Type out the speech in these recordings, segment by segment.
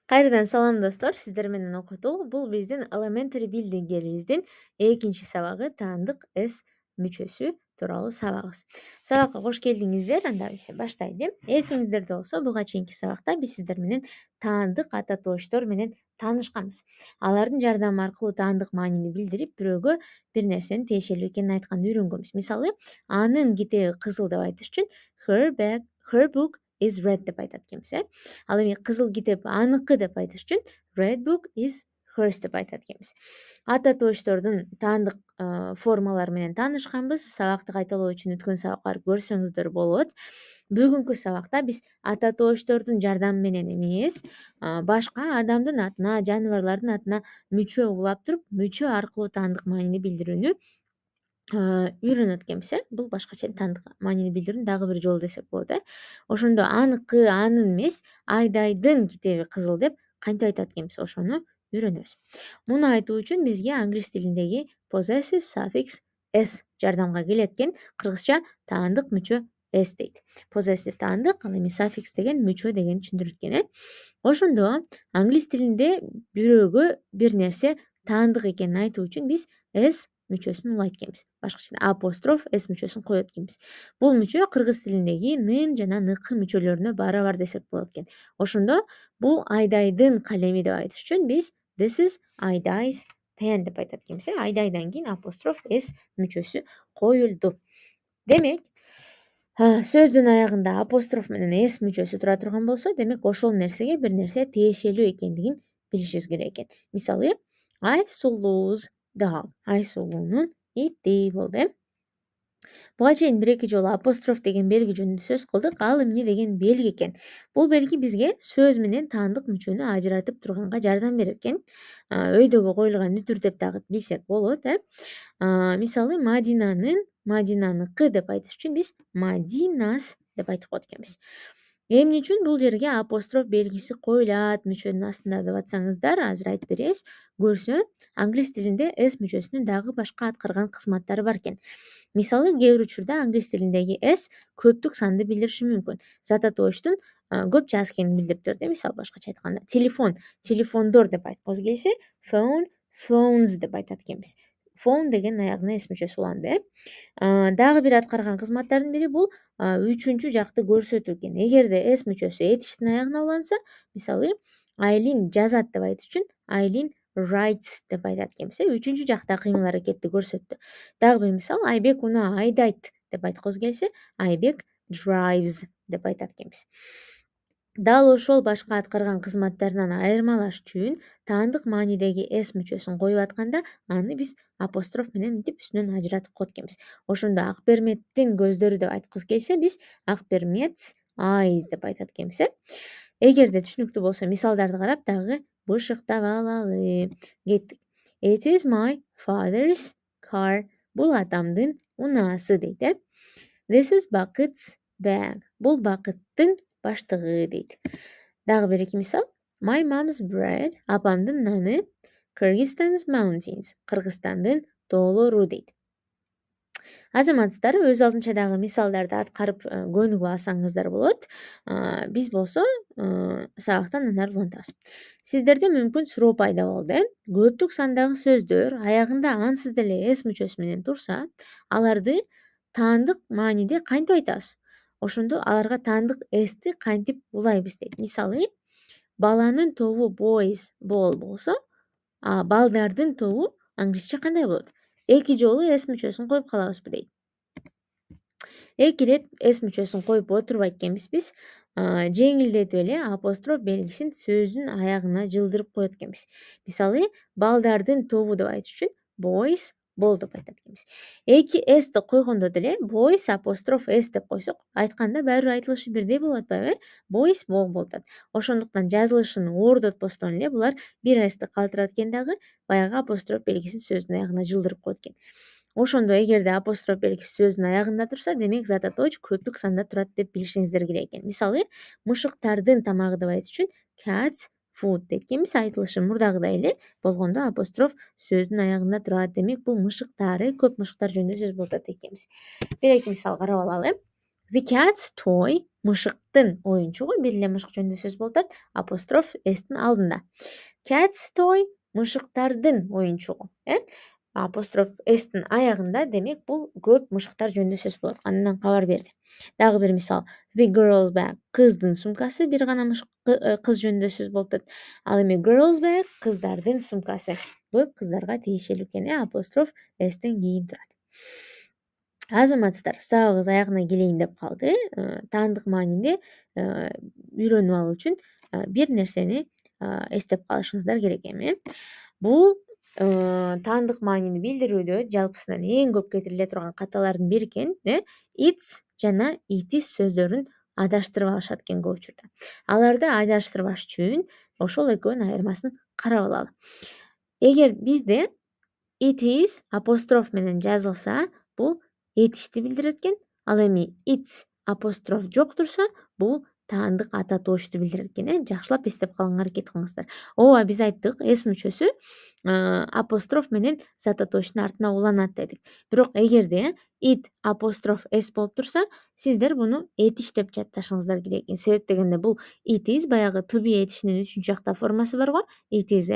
Кайрадан салам достор, сиздер менен окутуу. Бул биздин elementary билдиргенибиздин экинчи сабагы таандык эс мүчөсү тууралуу сабагыбыз. Сабакка кош келдиңиздер. Анда биз баштайлы. Эсиңиздерде болсо, буга чейинки сабакта биз сиздер менен таандык ата тооштор менен таанышканбыз. Алардын жардамы аркылуу таандык маанини билдирип, бирөөгө бир нерсенин тиешелүү экенин айтканды үйрөнгөнбүз. Мисалы, анын китеби кызыл деп айтыш үчүн her book is red деп айтат экенбиз, Ал эми кызыл китеп аныкы деп айтыш үчүн red book is hers деп айтат экенбиз. Ата тооштордун таандык формалары менен таанышканбыз. Сабакты кайталоо үчүн өткөн сабактарды көрсөңүздөр болот. Бүгүнкү сабакта биз ата тооштордун жардамы менен эмес, башка адамдын атына, жаныбарлардын атына мүчө улап туруп, мүчө аркылуу таандык маанини билдирүүнү үйрөнөт экенбиз. Бул башкача таандык маанини билдирүүнүн дагы бир жолу десек болот. Ошондо аныкы, анын эмес, Айдайдын китеби кызыл деп кантип айтат экенбиз, ошону үйрөнөбүз. Муну айтуу үчүн бизге англис тилиндеги possessive suffix s жардамга келет экен. Кыргызча таандык мүчө s дейт. Possessive таандык, ал эми suffix деген мүчө дегенди түшүндүрөт экен. Ошондо англис тилинде бирөөгө бир нерсе таандык экенин айтуу үчүн биз s мүчөсүн улайт экенбиз. Башкача апостроф s мүчөсүн коет экенбиз. Бул мүчө кыргыз тилиндеги н жана н мүчөлөрүнө барабар десек болот экен. Ошондо бул Айдайдын калеми деп айтыш үчүн биз this is Айдай's pen деп айтат экенбиз. Айдайдан кийин апостроф s мүчөсү коюлду. Демек, сөздүн аягында апостроф менен s мүчөсү тура турган болсо, демек ошол нерсеге бир нерсе тиешелүү экендигин билишибиз керек экен. Мисалы, Айсулуу's dog. Айсулуунун ити болду. Буга чейин бир-эки жолу апостроф деген белги жөнүндө сөз кылдык. Ал эмне деген белги экен? Бул белги бизге сөз менен таандык мүчөнү ажыратып турганга жардам берет экен. Өйдөгө коюлган үтүр деп дагы билсек болот. Мисалы, Мадинаныкы деп айтыш үчүн биз Мадинас деп айтып коет экенбиз. Эмне үчүн бул жерге апостроф белгиси коюлат мүчөнүн астында деп атсаңыздар, азыр айтып беребиз. Көрсө, англис тилинде s мүчөсүнүн дагы башка аткарган кызматтары бар экен. Мисалы, кээ бир учурда англис тилиндеги s көптүк санды билдириши мүмкүн. Зата тооштун көп жаз экенин билдирип турат. Мисалы, башкача айтканда, телефондор деп айткыбыз келсе, phones деп айтат экенбиз. Phone деген аягына s мүчөсү уланды. Дагы бир аткарган кызматтардын бири бул үчүнчү жакты көрсөтүү экен. Эгерде s мүчөсү этиштин аягына уланса, мисалы, Айлин жазат деп айтыш үчүн Айлин writes деп айтат экенбиз. Үчүнчү жакта кыймыл аракетти көрсөттү. Дагы бир мисал, Айбек уну айдайт деп айткыбыз келсе, Айбек drives деп айтат экенбиз. Дал ошол башка аткарган кызматтарынан айырмалаш үчүн таандык маанидеги s мүчөсүн коюп атканда, аны биз апостроф менен мынтип үстүнөн ажыратып коет экенбиз. Ошондо Акберметтин көздөрү деп айткыбыз келсе, биз Акбермет's eyes деп айтат экенбиз. Эгерде түшүнүктүү болсо, мисалдарды карап дагы бышыктап алалы. Кеттик. It is my father's car. Бул атамдын унаасы дейт. This is Bucket's bag. Бул Бакыттын баштыгы дейт. Дагы бир-эки мисал. My mom's bread. Апамдын наны. Kyrgyzstan's mountains. Кыргызстандын тоолору дейт. Азаматсыздар, өз алдынча дагы мисалдарды аткарып көнүгүп алсаңыздар болот. Биз болсо сабактан ары улантабыз. Сиздерде мүмкүн суроо пайда болду. Көптүк сандагы сөздөр аягында ансыз деле s мүчөсү менен турса, аларды таандык мааниде кантип айтабыз? Ошондо аларга таандык sти кантип улайбыз дейт. Мисалы, баланын тобу boys болсо, балдардын тобу англисче кандай болот? Эки жолу s мүчөсүн коюп калабызбы дейт. Эки ирет s мүчөсүн коюп отурбайт экенбиз биз. Жеңилдетип эле апостроф белгисин сөздүн аягына жылдырып коет экенбиз. Мисалы, балдардын тобу деп айтыш үчүн boys бол деп айтат экенбиз. Эки sти койгондо деле boys апостроф s деп койсок, айтканда баары айтылышы бирдей болуп атпайбы? Boys бол болуп атат. Ошондуктан жазылышын оордотпостон эле булар бир sти калтырат экен дагы, баягы апостроф белгисин сөздүн аягына жылдырып коет экен. Ошондо эгерде апостроф белгиси сөздүн аягында турса, демек зататооч көптүк санда турат деп билишиңиздер керек экен. Мисалы, мышыктардын тамагы деп айтыш үчүн cats food дейт экенбиз. Айтылышы мурдагыдай эле болгондо апостроф сөздүн аягында турат. Демек, бул мышыктары, көп мышыктар жөнүндө сөз болуп атат экенбиз. Бир-эки мисал карап алалы. The cat's toy мышыктын оюнчугу, бир эле мышык жөнүндө сөз болуп атат. Апостроф s'тин алдында. Cat's toy мышыктардын оюнчугу. Апостроф s'тин аягында, демек бул көп мышыктар жөнүндө сөз болуп атканынан кабар берди. Дагы бир мисал. The girl's bag кыздын сумкасы, бир гана кыз жөнүндө сөз болуп атат. Ал эми girl's bag кыздардын сумкасы. Көп кыздарга тиешелүү экен. Апостроф s'тен кийин турат. Азаматсыздар, сабагыбыз аягына келейин деп калды. Таандык маанинде үйрөнүп алуу үчүн бир нерсени эстеп калышыңыздар керек эми. Бул таандык маанини билдирүүдө жалпысынан эң көп кетириле турган каталардын бири экен. It's жана it is сөздөрүн адаштырып алышат экен көп учурда. Аларды адаштырбаш үчүн ошол экөөнүн айырмасын карап алалы. Эгер бизде it is апостроф менен жазылса, бул этишти билдирет экен. Ал эми it's апостроф жок турса, бул таандык ата тоошту билдирет экен. Жакшылап эстеп калганга аракет кылыңыздар. Ооба, биз айттык, с мүчөсү апостроф менен зат атоочтун артына уланат дедик. Бирок эгерде it апостроф s болуп турса, сиздер буну этиш деп жатташыңыздар керек экен. Себеп дегенде бул it is баягы to be этишинин үчүнчү жакта формасы бар го. It is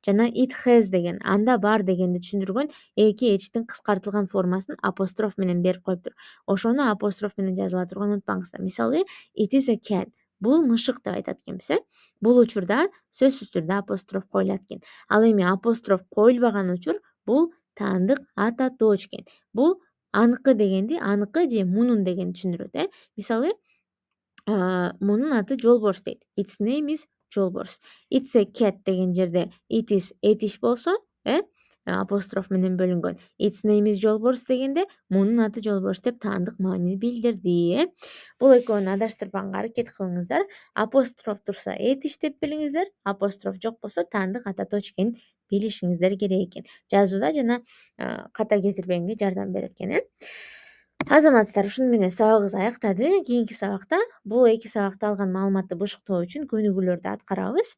жана it has деген, анда бар дегенди түшүндүргөн эки этиштин кыскартылган формасын апостроф менен берип коюптур. Ошону апостроф менен жазыла турганын унутпаңыздар. Мисалы, it is a cat. Бул мышык деп айтат экенбиз. Бул учурда сөзсүз түрдө апостроф коюлат экен. Ал эми апостроф коюлбаган учур бул таандык ата тооч экен. Бул аныкы дегенди, аныкы же мунун дегенди түшүндүрөт. Мисалы, мунун аты Жолборс дейт. Its name is Жолборс. It's a cat деген жерде it is этиш болсо, апостроф менен бөлүнгөн. Its name is Жолборс дегенде мунун аты Жолборс деп таандык маанини билдирди. Бул экөөнү адаштырбаганга аракет кылыңыздар. Апостроф турса этиш деп билиңиздер, апостроф жок болсо таандык ата тооч экенин билишиңиздер керек экен. Жазууда жана ката кетирбегенге жардам берет экен. Азаматсыздар, ушуну менен сабагыбыз аяктады. Кийинки сабакта бул эки сабакта алган маалыматты бышыктоо үчүн көнүгүүлөрдү аткарабыз.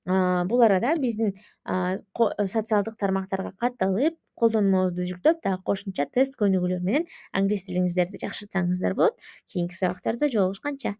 Бул арада биздин социалдык тармактарга катталып, колдонмобузду жүктөп, дагы кошумча тест көнүгүүлөр менен англис тилиңиздерди жакшыртсаңыздар болот. Кийинки сабактарда жолугушканча.